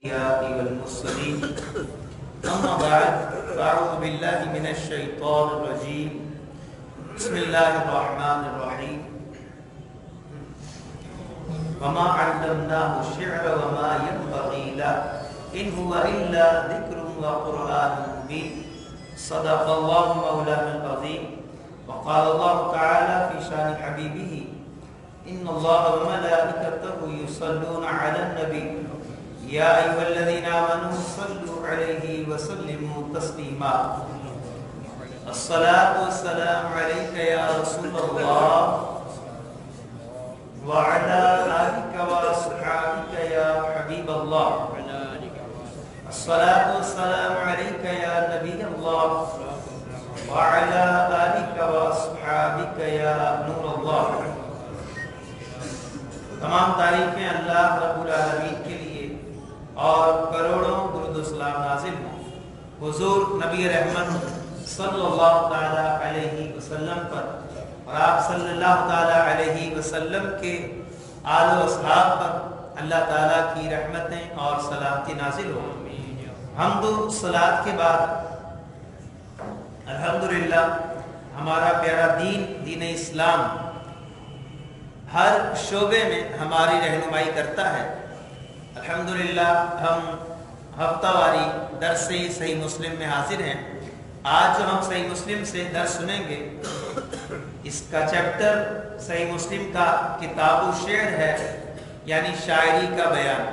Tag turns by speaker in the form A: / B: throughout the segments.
A: والمرسلين أما بعد فأعوذ بالله من الشيطان الرجيم بسم الله الرحمن الرحيم وما علمناه الشعر وما ينبغي له إن هو إلا ذكر وقرآن مبين صدق الله مولانا العظيم وقال الله تعالى في شان حبيبه إن الله وملائكته يصلون على النبي يا أيها الذين آمنوا صلوا عليه وسلموا تسليما الصلاة والسلام عليك يا رسول الله وعلى آلك وأصحابك يا حبيب الله الصلاة والسلام عليك يا نبي الله وعلى آلك وأصحابك يا نور الله. تمام تعریفیں اللہ رب العالمین کے لیے اور کروڑوں درود و سلام نازل ہوں حضور نبی رحمت صلی اللہ تعالی علیہ وسلم پر اور آپ صلی اللہ تعالی علیہ وسلم کے آل و اصحاب پر اللہ تعالیٰ کی رحمتیں اور سلامتی نازل ہوں. حمد و صلات کے بعد الحمدللہ ہمارا پیارا دین اسلام ہر شعبے میں ہماری رہنمائی کرتا ہے. الحمدللہ ہم ہفتہ واری درس صحیح مسلم میں حاضر ہیں. آج جو ہم صحیح مسلم سے درس سنیں گے اس کا چیپٹر صحیح مسلم کا کتاب و شعر ہے، یعنی شاعری کا بیان.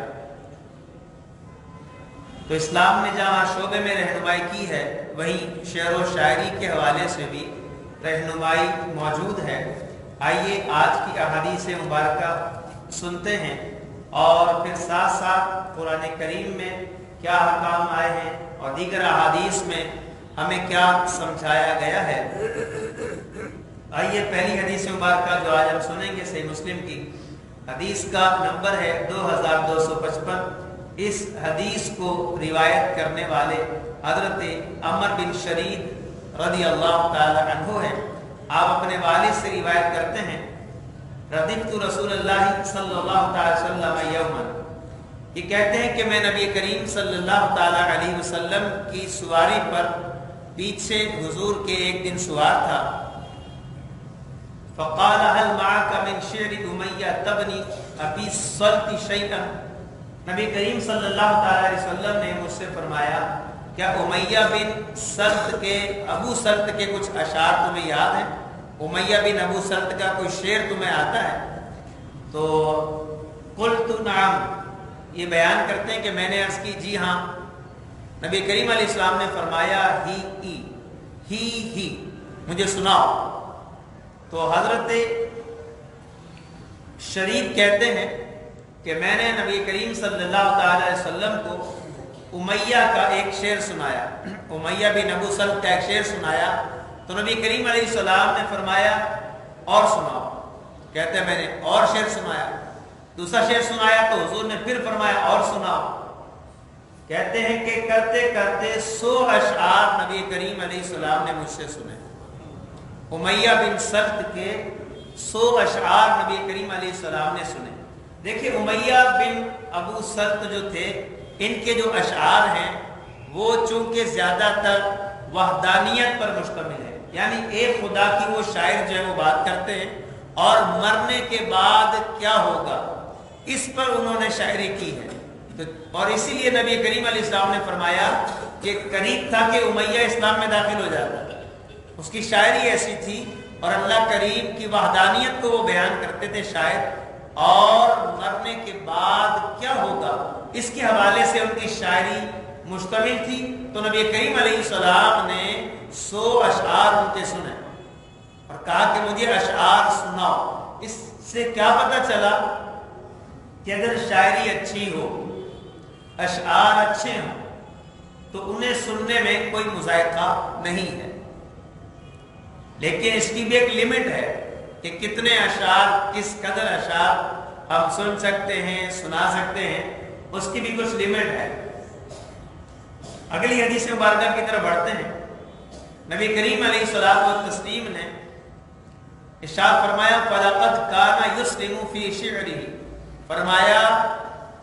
A: تو اسلام نے جہاں شعبے میں رہنمائی کی ہے وہیں شعر و شاعری کے حوالے سے بھی رہنمائی موجود ہے. آئیے آج کی احادیث مبارکہ سنتے ہیں اور پھر ساتھ ساتھ قرآن کریم میں کیا احکام آئے ہیں اور دیگر احادیث میں ہمیں کیا سمجھایا گیا ہے. آئیے پہلی حدیث مبارکہ جو آج ہم سنیں گے صحیح مسلم کی حدیث کا نمبر ہے 2255. اس حدیث کو روایت کرنے والے حضرت عمر بن شرید رضی اللہ تعالی عنہ ہیں. آپ اپنے والد سے روایت کرتے ہیں ردفت رسول اللہ صلی اللہ تعالی وسلم یوما، یہ کہتے ہیں کہ میں نبی کریم صلی اللہ تعالی علیہ وسلم کی سواری پر پیچھے حضور کے ایک دن سوار تھا. فقال هل معك من شعر امیہ تبنی ابی صلت شیئا، نبی کریم صلی اللہ تعالی علیہ وسلم نے مجھ سے فرمایا کیا امیہ بن سلط کے ابو سلط کے کچھ اشعار تمہیں یاد ہیں؟ امیہ بن ابو سلط کا کوئی شعر تمہیں آتا ہے؟ تو قلت نعم، یہ بیان کرتے ہیں کہ میں نے عرض کی جی ہاں. نبی کریم علیہ السلام نے فرمایا ہی مجھے سناؤ. تو حضرت شریف کہتے ہیں کہ میں نے نبی کریم صلی اللہ تعالی علیہ وسلم کو امیہ کا ایک شعر سنایا، امیہ بن ابو سلط کا ایک شعر سنایا. تو نبی کریم علیہ السلام نے فرمایا اور سناؤ. کہتے ہیں میں نے اور شعر سنایا. دوسرا شعر سنایا تو حضور نے پھر فرمایا اور سناؤ. کہتے ہیں کہ کرتے کرتے 100 اشعار نبی کریم علیہ السلام نے مجھ سے سنے. امیہ بن سلط کے 100 اشعار نبی کریم علیہ السلام نے سنے. دیکھیں امیہ بن ابو سلط جو تھے ان کے جو اشعار ہیں وہ چونکہ زیادہ تر وحدانیت پر مشتمل ہے، یعنی ایک خدا کی وہ شاعر جو ہے وہ بات کرتے ہیں اور مرنے کے بعد کیا ہوگا اس پر انہوں نے شاعری کی ہے. اور اسی لیے نبی کریم علیہ السلام نے فرمایا کہ قریب تھا کہ امیہ اسلام میں داخل ہو جاتا. اس کی شاعری ایسی تھی اور اللہ کریم کی وحدانیت کو وہ بیان کرتے تھے شاعر، اور مرنے کے بعد کیا ہوگا اس کے حوالے سے ان کی شاعری مشتمل تھی. تو نبی کریم علیہ السلام نے 100 اشعار ان کے سنے اور کہا کہ مجھے اشعار سناؤ. اس سے کیا پتہ چلا کہ اگر شاعری اچھی ہو، اشعار اچھے ہوں تو انہیں سننے میں کوئی مذائقہ نہیں ہے، لیکن اس کی بھی ایک لمٹ ہے کہ کتنے اشعار، کس قدر اشعار ہم سن سکتے ہیں، سنا سکتے ہیں، اس کی بھی کچھ لمٹ ہے. اگلی حدیث مبارکہ کی طرف بڑھتے ہیں. نبی کریم علیہ الصلوۃ والتسلیم نے ارشاد فرمایا فَلَقَدْ كَانَ يُسْلِمُ فِي شِعْرِهِ، فرمایا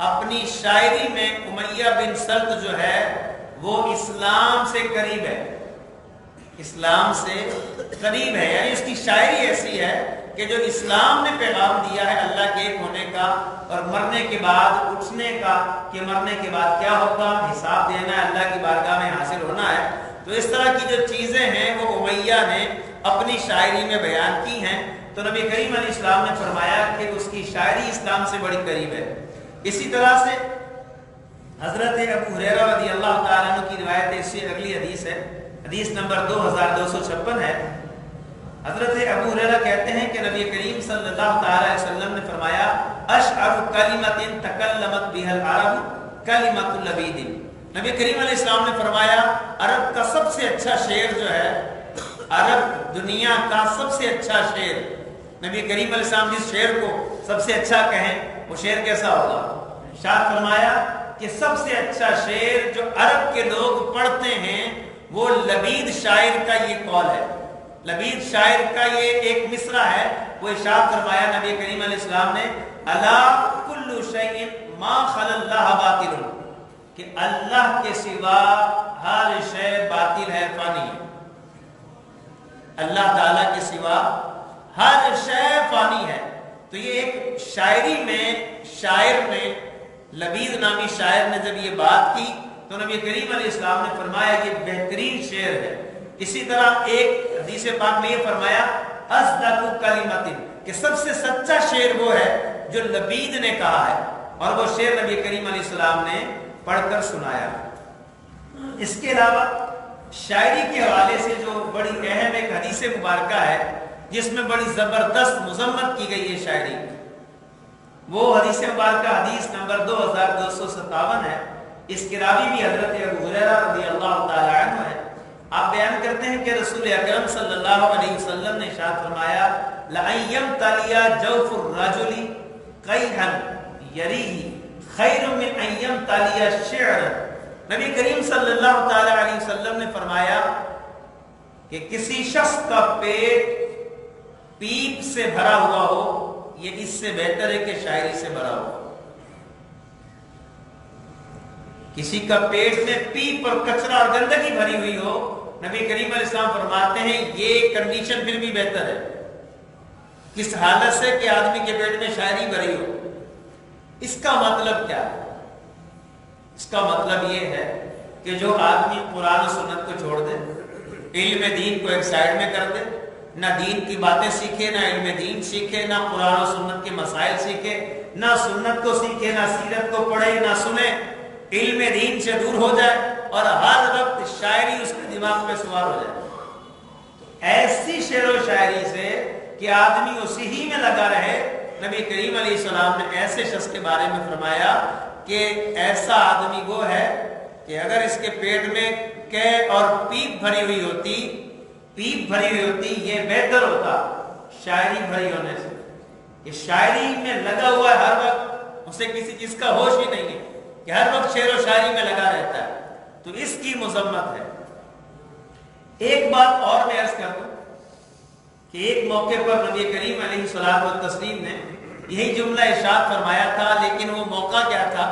A: اپنی شاعری میں امیہ بن سلط جو ہے وہ اسلام سے قریب ہے، اسلام سے قریب ہے، یعنی اس کی شاعری ایسی ہے کہ جو اسلام نے پیغام دیا ہے اللہ کے ایک ہونے کا اور مرنے کے بعد اٹھنے کا، کہ مرنے کے بعد کیا ہوگا، حساب دینا ہے، اللہ کی بارگاہ میں حاصل ہونا ہے، تو اس طرح کی جو چیزیں ہیں وہ امیہ نے اپنی شاعری میں بیان کی ہیں۔ تو نبی کریم علیہ السلام نے فرمایا کہ اس کی شاعری اسلام سے بڑی قریب ہے۔ اسی طرح سے حضرت ابو ہریرہ رضی اللہ تعالیٰ عنہ کی روایت ہے، اس سے اگلی حدیث ہے، حدیث نمبر 2256 ہے۔ حضرت ابو ہریرہ کہتے ہیں کہ نبی کریم صلی اللہ تعالی علیہ وسلم نے فرمایا اشعر کلمۃ تکلمت بها العرب کلمۃ لبید۔ نبی کریم علیہ السلام نے فرمایا عرب کا سب سے اچھا شعر جو ہے، عرب دنیا کا سب سے اچھا شعر، نبی کریم علیہ السلام جس شعر کو سب سے اچھا کہیں وہ شعر کیسا ہوگا؟ ارشاد فرمایا کہ سب سے اچھا شعر جو عرب کے لوگ پڑھتے ہیں وہ لبید شاعر کا یہ قول ہے، لبید شاعر کا یہ ایک مصرع ہے۔ وہ ارشاد فرمایا نبی کریم علیہ السلام نے الا کل شیء ما خلا اللہ باطل، کہ اللہ کے سوا ہر شے باطل ہے، فانی ہے، اللہ تعالیٰ کے سوا ہر شے فانی ہے۔ تو یہ ایک شاعری میں شاعر نے، لبید نامی شاعر نے جب یہ بات کی تو نبی کریم علیہ السلام نے فرمایا یہ بہترین شعر ہے۔ اسی طرح ایک حدیث پاک میں یہ فرمایا اصدق کلمۃ، کہ سب سے سچا شعر وہ ہے جو لبید نے کہا ہے، اور وہ شعر نبی کریم علیہ السلام نے پڑھ کر سنایا۔ اس کے علاوہ شاعری کے حوالے سے جو بڑی اہم ایک حدیث مبارکہ ہے جس میں بڑی زبردست مذمت کی گئی ہے شاعری، وہ حدیث مبارکہ حدیث نمبر 2257 ہے۔ اس کے راوی بھی حضرت ابو ہریرہ رضی اللہ تعالی عنہ ہے۔ آپ بیان کرتے ہیں کہ رسول اکرم صلی اللہ علیہ وسلم نے ارشاد فرمایا لَأَن يَمْتَلِيَ جَوْفُ الرَّجُلِ قَيْحًا يَرِيهِ خَيْرٌ مِّنْ أَن يَمْتَلِيَ الشِّعْرَ۔ نبی کریم صلی اللہ تعالی علیہ وسلم نے فرمایا کہ کسی شخص کا پیٹ پیپ سے بھرا ہوا ہو، یہ اس سے بہتر ہے کہ شاعری سے بھرا ہو۔ کسی کا پیٹ میں پیپ اور کچرا اور گندگی بھری ہوئی ہو، نبی کریم علیہ السلام فرماتے ہیں یہ کنڈیشن پھر بھی بہتر ہے، کس حالت سے کہ آدمی کے پیٹ میں شاعری بھری ہو۔ اس کا مطلب کیا ہے؟ اس کا مطلب یہ ہے کہ جو آدمی قرآن و سنت کو چھوڑ دے، علم دین کو ایک سائڈ میں کر دے، نہ دین کی باتیں سیکھے، نہ علم دین سیکھے، نہ قرآن و سنت کے مسائل سیکھے، نہ سنت کو سیکھے، نہ سیرت کو پڑھے، نہ سنے، علم دین سے دور ہو جائے اور ہر وقت شاعری اس کے دماغ پہ سوار ہو جائے، تو ایسی شعر و شاعری سے کہ آدمی اسی ہی میں لگا رہے، نبی کریم علیہ السلام نے ایسے شخص کے بارے میں فرمایا کہ ایسا آدمی وہ ہے کہ اگر اس کے پیٹ میں کہ اور پیپ بھری ہوئی ہوتی، یہ بہتر ہوتا شاعری بھری ہونے سے۔ یہ شاعری میں لگا ہوا ہے، ہر وقت اسے کسی چیز کا ہوش ہی نہیں ہے کہ ہر وقت شعر و شاعری میں لگا رہتا ہے، تو اس کی مذمت ہے۔ ایک بات اور میں عرض کر دوں کہ ایک موقع پر نبی کریم علیہ الصلوۃ والتسلیم نے یہی جملہ ارشاد فرمایا تھا، لیکن وہ موقع کیا تھا؟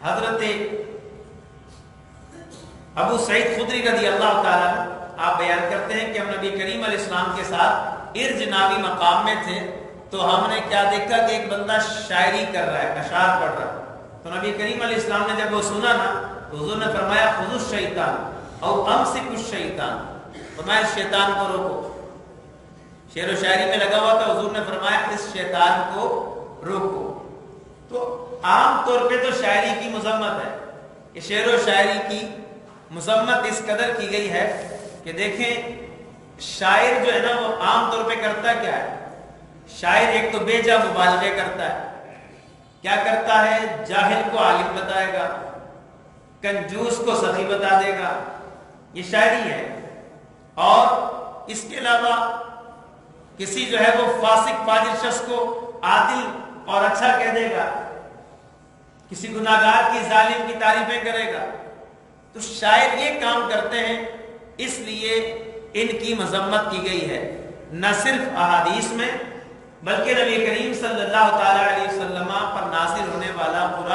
A: حضرت ابو سعید خدری رضی اللہ تعالیٰ آپ بیان کرتے ہیں کہ ہم نبی کریم علیہ السلام کے ساتھ ارج ناوی مقام میں تھے، تو ہم نے کیا دیکھا کہ ایک بندہ شاعری کر رہا ہے، اشعار پڑھ رہا ہے۔ تو نبی کریم علیہ السلام نے جب وہ سنا نا تو حضور نے فرمایا خذ الشیطان او امسک الشیطان، فرمایا شیطان کو روکو۔ شعر و شاعری میں لگا ہوا تھا، حضور نے فرمایا اس شیطان کو روکو۔ تو عام طور پہ تو شاعری کی مذمت ہے، کہ شعر و شاعری کی مذمت اس قدر کی گئی ہے کہ دیکھیں شاعر جو ہے نا وہ عام طور پہ کرتا کیا ہے؟ شاعر ایک تو بے جا مبالغے کرتا ہے، کیا کرتا ہے؟ جاہل کو عالم بتائے گا، کنجوس کو سخی بتا دے گا، یہ شاعری ہے۔ اور اس کے علاوہ کسی جو ہے وہ فاسق فاجر شخص کو عادل اور اچھا کہہ دے گا، کسی گناہگار کی ظالم کی تعریفیں کرے گا۔ تو شاعر یہ کام کرتے ہیں، اس لیے ان کی مذمت کی گئی ہے، نہ صرف احادیث میں بلکہ نبی کریم صلی اللہ تعالی علیہ وسلم پر نازل ہونے والا قرآن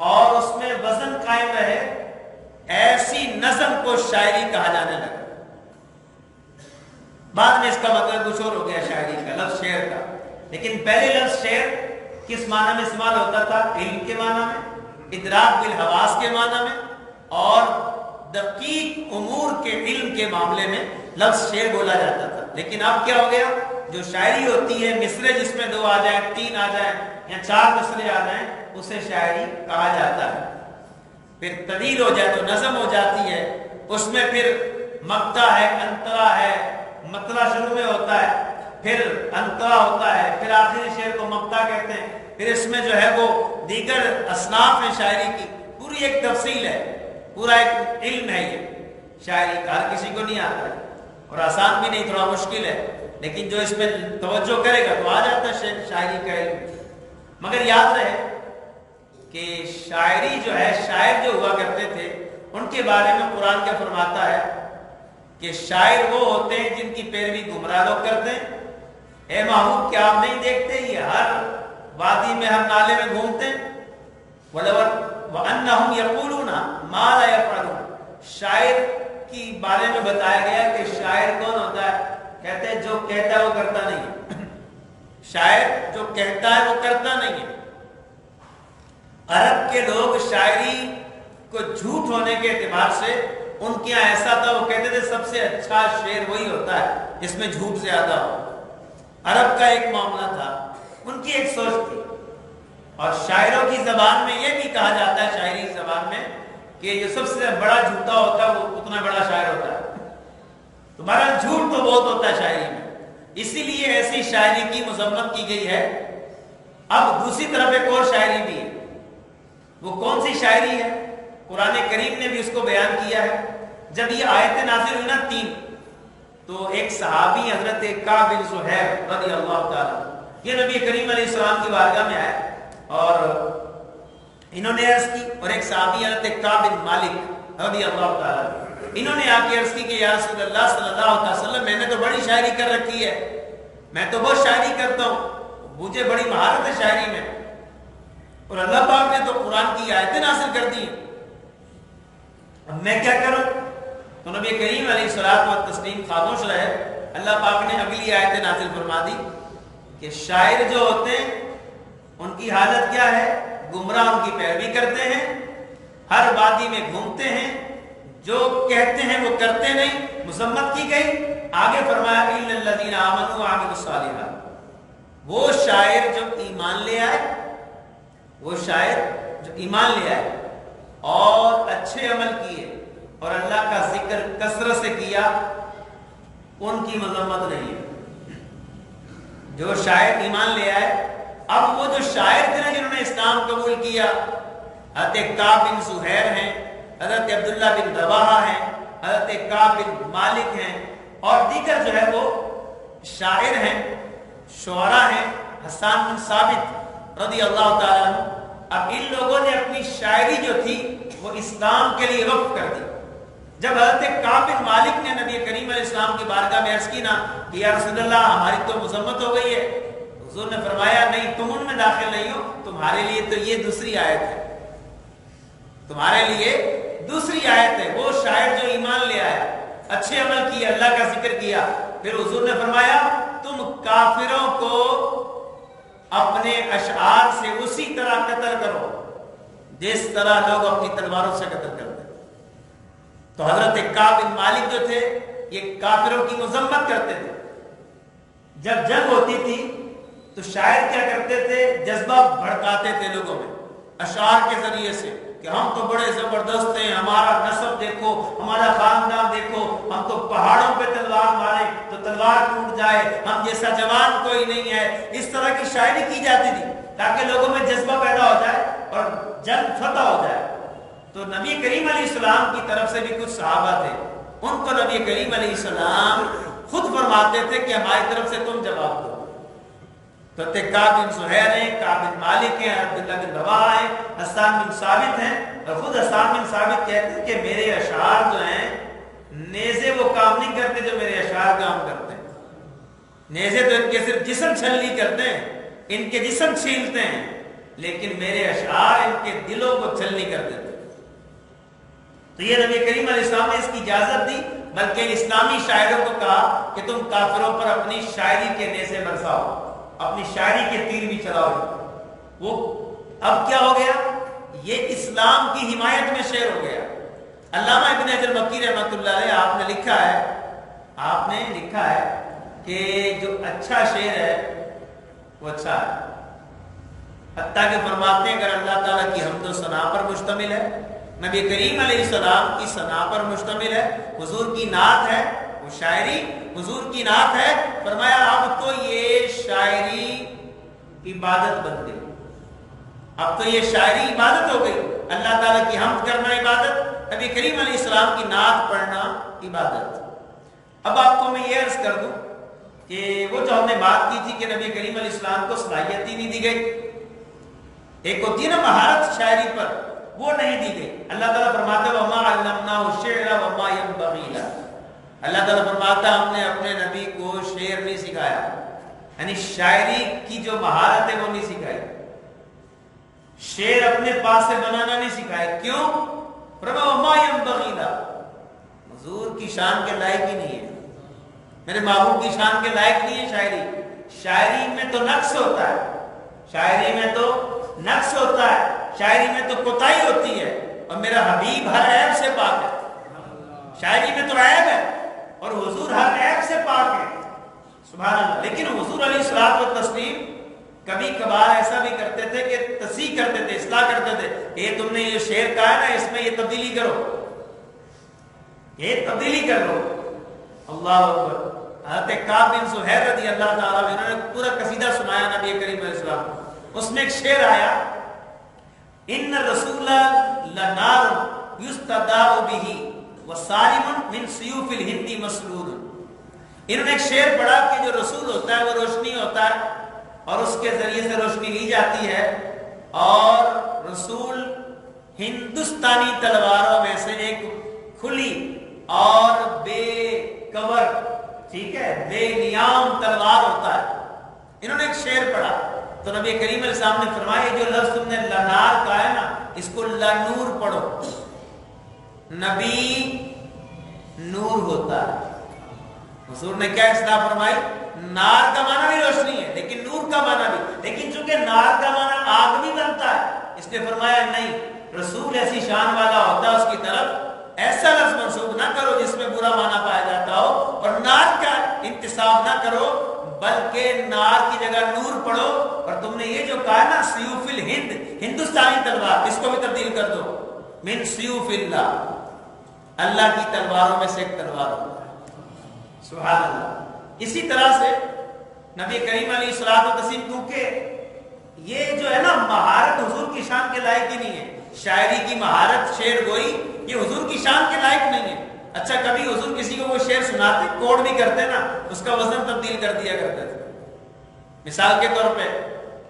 A: اور اس میں وزن قائم رہے، ایسی نظم کو شاعری کہا جانے لگا۔ بعد میں اس کا مطلب کچھ اور ہو گیا شاعری کا، لفظ شعر کا، لیکن پہلے لفظ شعر کس معنی میں استعمال ہوتا تھا؟ علم کے معنی میں، ادراک بالحواس کے معنی میں، اور دقیق امور کے علم کے معاملے میں لفظ شعر بولا جاتا تھا۔ لیکن اب کیا ہو گیا؟ جو شاعری ہوتی ہے، مصرے جس میں 2 آ جائیں، 3 آ جائیں یا 4 مصرے آ جائیں، اسے شاعری کہا جاتا ہے۔ پھر طویل ہو جائے تو نظم ہو جاتی ہے، اس میں پھر مقطع ہے، انترا ہے، مطلع شروع میں ہوتا ہے، پھر انترا ہوتا ہے، پھر آخری شعر کو مقطع کہتے ہیں، پھر اس میں جو ہے وہ دیگر اصناف ہیں شاعری کی، پوری ایک تفصیل ہے، پورا ایک علم ہے یہ شاعری کا، ہر کسی کو نہیں آتا ہے اور آسان بھی نہیں، تھوڑا مشکل ہے، لیکن جو اس میں توجہ کرے گا تو آ جاتا ہے شاعری کا علم۔ مگر یاد رہے کہ شاعری جو ہے، شاعر جو ہوا کرتے تھے، ان کے بارے میں قرآن کیا فرماتا ہے کہ شاعر وہ ہوتے ہیں جن کی پیروی گمراہ لوگ کرتے ہیں۔ اے محبوب کیا آپ نہیں دیکھتے یہ ہر وادی میں، ہر نالے میں گھومتے ہیں؟ وَأَنَّهُمْ يَقُولُونَ مَا لَا يَفْعَلُونَ۔ شاعر کی بارے میں بتایا گیا کہ شاعر کون ہوتا ہے؟ کہتے ہیں جو کہتا ہے وہ کرتا نہیں ہے۔ شاعر جو کہتا ہے وہ کرتا نہیں ہے۔ عرب کے لوگ شاعری کو جھوٹ ہونے کے اعتبار سے ان کے یہاں ایسا تھا، وہ کہتے تھے سب سے اچھا شعر وہی ہوتا ہے جس میں جھوٹ زیادہ ہو۔ عرب کا ایک معاملہ تھا، ان کی ایک سوچ تھی، اور شاعروں کی زبان میں یہ بھی کہا جاتا ہے، شاعری کی زبان میں، کہ جو سب سے بڑا جھوٹا ہوتا ہے وہ اتنا بڑا شاعر ہوتا ہے۔ تمہارا جھوٹ تو بہت ہوتا ہے شاعری میں، اسی لیے ایسی شاعری کی مذمت کی گئی ہے۔ اب دوسری طرف ایک اور شاعری بھی ہے، وہ کون سی شاعری ہے؟ قرآن کریم نے بھی اس کو بیان کیا ہے۔ جب یہ آیت نازل ہوئی نا 3، تو ایک صحابی حضرت کعب بن زہیر رضی اللہ تعالیٰ، یہ نبی کریم علیہ السلام کی بارگاہ میں آئے اور انہوں نے عرض کی، اور ایک صحابی حضرت کعب بن مالک رضی اللہ تعالیٰ، انہوں نے آ کے عرض کی کہ یا رسول اللہ صلی اللہ علیہ وسلم، میں نے تو بڑی شاعری کر رکھی ہے، میں تو بہت شاعری کرتا ہوں، مجھے بڑی مہارت ہے شاعری میں، اور اللہ پاک نے تو قرآن کی آیتیں نازل کر دی، اب میں کیا کروں؟ تو نبی کریم علیہ الصلوۃ والتسلیم خاموش رہے۔ اللہ پاک نے اگلی آیتیں نازل فرما دی کہ شاعر جو ہوتے ہیں ان کی حالت کیا ہے؟ گمراہ ان کی پیروی کرتے ہیں، ہر وادی میں گھومتے ہیں، جو کہتے ہیں وہ کرتے نہیں، مذمت کی گئی۔ آگے فرمایا اِلَّا الَّذِينَ آمَنُوا وَعَمِلُوا الصَّالِحَاتِ، وہ شاعر جو ایمان لے آئے، وہ شاعر جو ایمان لے آئے اور اچھے عمل کیے اور اللہ کا ذکر کثرت سے کیا، ان کی مذمت نہیں ہے۔ جو شاعر ایمان لے آئے، اب وہ جو شاعر تھے نا جنہوں نے اسلام قبول کیا، حضرت کعب بن زہیر ہیں، حضرت عبداللہ بن رواحہ ہیں، حضرت کعب بن مالک ہیں، اور دیگر جو ہے وہ شاعر ہیں، شعراء ہیں، حسان بن ثابت رضی اللہ تعالیٰ عنہ۔ اب ان لوگوں نے اپنی شاعری جو تھی وہ اسلام کے لیے وقف کر دی۔ جب حضرت کعب بن مالک نے نبی کریم علیہ السلام کی بارگاہ میں عرض کی نا کہ یا رسول اللہ ہماری تو مذمت ہو گئی ہے، حضور نے فرمایا نہیں، تم ان میں داخل نہیں ہو، تمہارے لیے تو یہ دوسری آیت ہے، تمہارے لیے دوسری آیت ہے۔ وہ شاعر جو ایمان لے آیا، اچھے عمل کیا، اللہ کا ذکر کیا، پھر حضور نے فرمایا تم کافروں کو اپنے اشعار سے اسی طرح قتل کرو جس طرح لوگ اپنی تلواروں سے قتل کرتے ہیں۔ تو حضرت کعب بن مالک جو تھے یہ کافروں کی مذمت کرتے تھے۔ جب جنگ ہوتی تھی تو شاعر کیا کرتے تھے؟ جذبہ بھڑکاتے تھے لوگوں میں اشعار کے ذریعے سے کہ ہم تو بڑے زبردست ہیں، ہمارا نسب دیکھو، ہمارا خاندان دیکھو، ہم تو پہاڑوں پہ تلوار ماریں تو تلوار ٹوٹ جائے، ہم جیسا جوان کوئی نہیں ہے۔ اس طرح کی شاعری کی جاتی تھی تاکہ لوگوں میں جذبہ پیدا ہو جائے اور جنگ فتح ہو جائے۔ تو نبی کریم علیہ السلام کی طرف سے بھی کچھ صحابہ تھے، ان کو نبی کریم علیہ السلام خود فرماتے تھے کہ ہماری طرف سے تم جواب دو۔ تو کعب بن زہیر ہیں، کعب بن مالک ہیں، عبداللہ بن رواحہ ہیں، حسان بن ثابت ہیں، اور خود حسان بن ثابت کہتے ہیں کہ میرے اشعار جو ہیں نیزے وہ کام نہیں کرتے جو میرے اشعار کام کرتے ہیں۔ نیزے تو ان کے صرف جسم چھلنی کرتے ہیں، ان کے جسم چھیلتے ہیں، لیکن میرے اشعار ان کے دلوں کو چھلنی کر دیتے. تو یہ نبی کریم علیہ السلام نے اس کی اجازت دی، بلکہ اسلامی شاعروں کو کہا کہ تم کافروں پر اپنی شاعری کے نیزے برساؤ، اپنی شاعری کے تیر بھی چلاؤ. وہ اب کیا ہو گیا؟ یہ اسلام کی حمایت میں شعر ہو گیا. علامہ ابن حجر مکی رحمۃ اللہ علیہ آپ نے لکھا ہے کہ جو اچھا شعر ہے وہ اچھا ہے، حتیٰ کہ فرماتے ہیں اگر اللہ تعالیٰ کی حمد و ثنا پر مشتمل ہے، نبی کریم علیہ السلام کی ثنا پر مشتمل ہے، حضور کی نعت ہے، وہ شاعری حضور کی نعت ہے، فرمایا اب تو یہ شاعری عبادت بن گئی. اب تو یہ شاعری عبادت ہو گئی. اللہ تعالیٰ کی حمد کرنا عبادت، نبی کریم علیہ السلام کی نعت پڑھنا عبادت. اب آپ کو میں یہ عرض کر دوں کہ وہ جو ہم نے بات کی تھی کہ نبی کریم علیہ السلام کو صلاحیت ہی نہیں دی گئی، ایک ہوتی ہے نا مہارت شاعری پر، وہ نہیں دی گئی. اللہ تعالیٰ فرماتا ہے وَمَا عَلَّمْنَاهُ الشِّعْرَ وَمَا يَنبَغِي لَهُ. اللہ تعالیٰ فرماتا ہے ہم نے اپنے نبی کو شعر نہیں سکھایا، یعنی شاعری کی جو مہارت ہے وہ نہیں سکھائی، شعر اپنے پاس سے بنانا نہیں سکھایا. کیوں؟ فرمایا وَمَا يَنبَغِي لَهُ، حضور کی شان کے لائق ہی نہیں ہے، میرے محبوب کی شان کے لائق نہیں ہے شاعری. شاعری میں تو نقص ہوتا ہے، شاعری میں تو نقص ہوتا ہے، شاعری میں تو کوتاہی ہوتی ہے، اور میرا حبیب ہر عیب سے پاک ہے. شاعری میں تو عیب ہے اور حضور ہر عیب سے پاک ہے، سبحان اللہ. لیکن حضور علیہ الصلوۃ والتسلیم کبھی کبھار ایسا بھی کرتے تھے کہ تصحیح کرتے تھے، اصلاح کرتے تھے. یہ تم نے یہ شعر کہا ہے نا، اس میں یہ تبدیلی کرو، یہ تبدیلی کر لو. اللہ اکبر. حضرت کعب بن زہیر رضی اللہ تعالیٰ عنہ، انہوں نے پورا قصیدہ سنایا نبی کریم علیہ السلام. اس میں ایک شعر آیا ان الرسول لنار یستداء به وصارم من سیوف الہند مسرور. انہوں نے ایک شعر پڑھا کہ جو رسول ہوتا ہے وہ روشنی ہوتا ہے اور اس کے ذریعے سے روشنی لی جاتی ہے، اور رسول ہندوستانی تلواروں میں سے ایک کھلی اور بے کور، ٹھیک ہے، بے نیام تلوار ہوتا ہے. انہوں نے ایک شعر پڑھا تو نبی کریم علیہ السلام نے فرمایا جو لفظ تم نے لنار کہا ہے نا، اس کو لنور پڑھو. نبی نور ہوتا ہے. حضور نے کیا اصلاح فرمائی؟ نار کا معنی بھی روشنی ہے لیکن نور کا معنی بھی، لیکن چونکہ نار کا معنی آگ بھی بنتا ہے، اس نے فرمایا نہیں، رسول ایسی شان والا ہوتا ہے اس کی طرف ایسا لفظ منسوب نہ کرو جس میں برا معنی پایا جاتا ہو، اور نار کا انتساب نہ کرو، بلکہ نار کی جگہ نور پڑھو. اور تم نے یہ جو کہا نا سیوف الہند، ہندوستانی تلوار، اس کو بھی تبدیل کر دو من سیوف اللہ، اللہ کی تلواروں میں سے ایک تلوار ہوتا ہے، سبحان اللہ. اسی طرح سے نبی کریم علیہ الصلوۃ والتسلیم، کیونکہ یہ جو ہے نا مہارت حضور کی شان کے لائق ہی نہیں ہے، شاعری کی مہارت، شعر گوئی، یہ حضور کی شان کے لائق نہیں ہے. اچھا کبھی حضور کسی کو وہ شعر سناتے، کوڈ بھی کرتے نا، اس کا وزن تبدیل کر دیا کرتے تھے. مثال کے طور پہ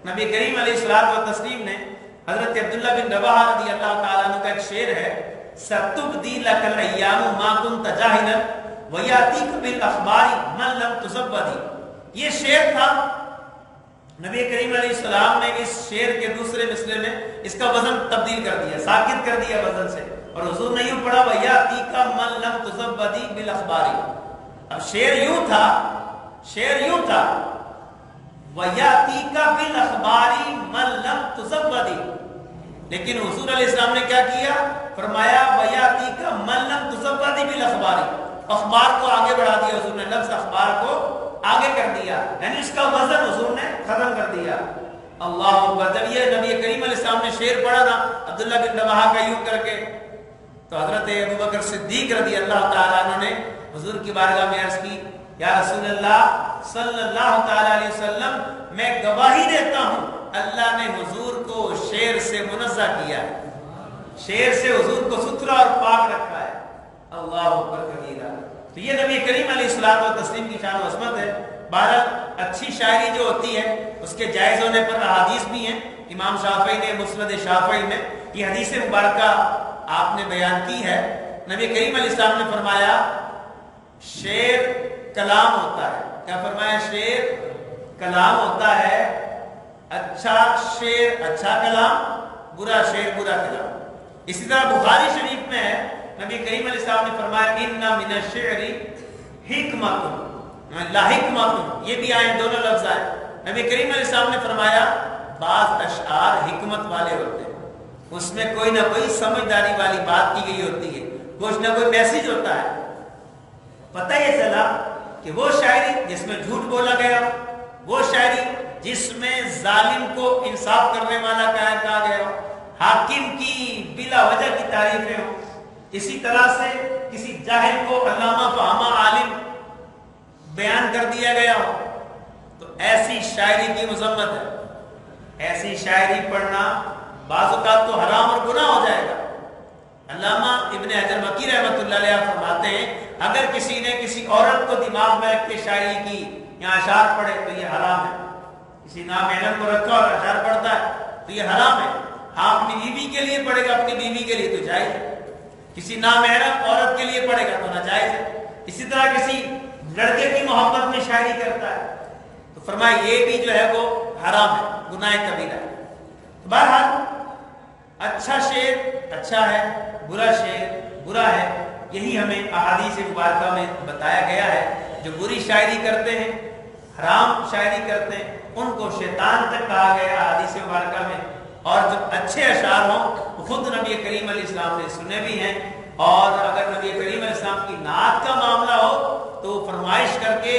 A: نبی کریم علیہ الصلوۃ والتسلیم نے حضرت عبداللہ بن رواحہ رضی اللہ تعالیٰ عنہ کا ایک شعر ہے سَتُبْدِي لَكَ الْأَيَّامُ مَا كُنْتَ جَاهِلًا وَيَأْتِيكَ بِالْأَخْبَارِ مَنْ لَمْ تُصَبَّدِ. یہ شعر تھا، نبی کریم علیہ السلام نے اس شعر کے دوسرے مصرے میں اس کا وزن تبدیل کر دیا، ساکت کر دیا وزن سے، اور حضور نے یوں پڑھا وَيَأْتِيكَ مَنْ لَمْ تُصَبَّدِ بِالْأَخْبَارِ. اب شعر یوں تھا وَيَأْتِيكَ بِالْأَخْبَارِ مَنْ لَمْ تُصَبَّدِ، لیکن حضور علیہ السلام نے کیا کیا؟ فرمایا وَيَأْتِيكَ مَنْ لَمْ تُصَبَّدِ بِالْأَخْبَارِ. اخبار کو آگے بڑھا دیا حضور نے، لفظ اخبار کو آگے کر دیا، یعنی اس کا وزن حضور نے ختم کر دیا. اللہ اکبر. جب یہ نبی کریم علیہ السلام نے شعر پڑھا نا عبداللہ بن رواحہ کا یوں کر کے، تو حضرت ابوبکر صدیق رضی اللہ تعالیٰ عنہ نے حضور کی بارگاہ میں عرض کی یا رسول اللہ صلی اللہ تعالیٰ علیہ وسلم، میں گواہی دیتا ہوں اللہ نے حضور کو شعر سے منزہ کیا ہے، شعر سے حضور کو ستھرا اور پاک رکھا ہے. اللہ اکبر کبیرہ. تو یہ نبی کریم علیہ الصلوۃ والتسلیم کی شان و عظمت ہے. بہرحال اچھی شاعری جو ہوتی ہے اس کے جائز ہونے پر احادیث بھی ہیں. امام شافعی نے مسند شافعی میں یہ حدیث مبارکہ آپ نے بیان کی ہے. نبی کریم علیہ السلام نے فرمایا شعر کلام ہوتا ہے. کیا فرمایا؟ شعر کلام ہوتا ہے اچھا شعر اچھا کلام، برا شعر برا کلام۔ اسی طرح بخاری شریف میں ہے، نبی کریم علیہ السلام نے فرمایا ان من الشعر حکمت لا حکمت، یہ بھی آئے دونوں لفظ آئے۔ نبی کریم علیہ السلام نے فرمایا بعض اشعار حکمت والے ہوتے ہیں، اس میں کوئی نہ کوئی سمجھداری والی بات کی گئی ہوتی ہے، کچھ نہ کوئی میسج ہوتا ہے۔ پتہ یہ چلا کہ وہ شاعری جس میں جھوٹ بولا گیا، وہ شاعری جس میں ظالم کو انصاف کرنے والا کہا گیا ہو، حاکم کی بلا وجہ کی تعریفیں ہوں، اسی طرح سے کسی جاہل کو علامہ فہمہ عالم بیان کر دیا گیا ہو، تو ایسی شاعری کی مذمت ہے۔ ایسی شاعری پڑھنا بعض اوقات تو حرام اور گناہ ہو جائے گا۔ علامہ ابن حجر مکی رحمۃ اللہ علیہ فرماتے ہیں اگر کسی نے کسی عورت کو دماغ میں رکھ کے شاعری کی یا اشعار پڑھے تو یہ حرام ہے۔ کسی نامحرم کو رکھا اور اشعار پڑھتا ہے تو یہ حرام ہے۔ ہاں اپنی بیوی کے لیے پڑھے گا، اپنی بیوی کے لیے تو جائز ہے، کسی نامحرم عورت کے لیے پڑھے گا تو ناجائز ہے۔ اسی طرح کسی لڑکے کی محبت میں شاعری کرتا ہے تو فرمایا یہ بھی جو ہے وہ حرام ہے، گناہ کبیرہ ہے۔ بہرحال اچھا شعر اچھا ہے، برا شعر برا ہے، یہی ہمیں احادیث مبارکہ میں بتایا گیا ہے۔ جو بری شاعری کرتے ہیں، حرام شاعری کرتے ہیں، ان کو شیطان تک کہا گیا احادیث مبارکہ میں، اور جو اچھے اشعار ہوں وہ خود نبی کریم علیہ السلام نے سنے بھی ہیں، اور اگر نبی کریم علیہ السلام کی نعت کا معاملہ ہو تو فرمائش کر کے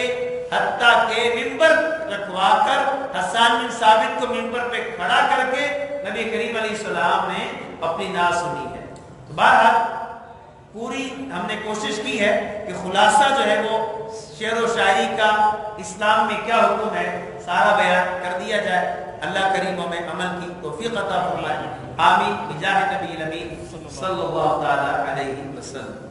A: حتیٰ کہ ممبر رکھوا کر حسان بن ثابت کو ممبر پہ کھڑا کر کے نبی کریم علیہ السلام نے اپنی نعت سنی ہے۔ تو بہرحال پوری ہم نے کوشش کی ہے کہ خلاصہ جو ہے وہ شعر و شاعری کا اسلام میں کیا حکم ہے سارا بیان کر دیا جائے۔ اللہ کریم میں عمل کی توفیق عطا فرمائے، آمین بجاہ نبی الامین صلی اللہ تعالی علیہ وسلم۔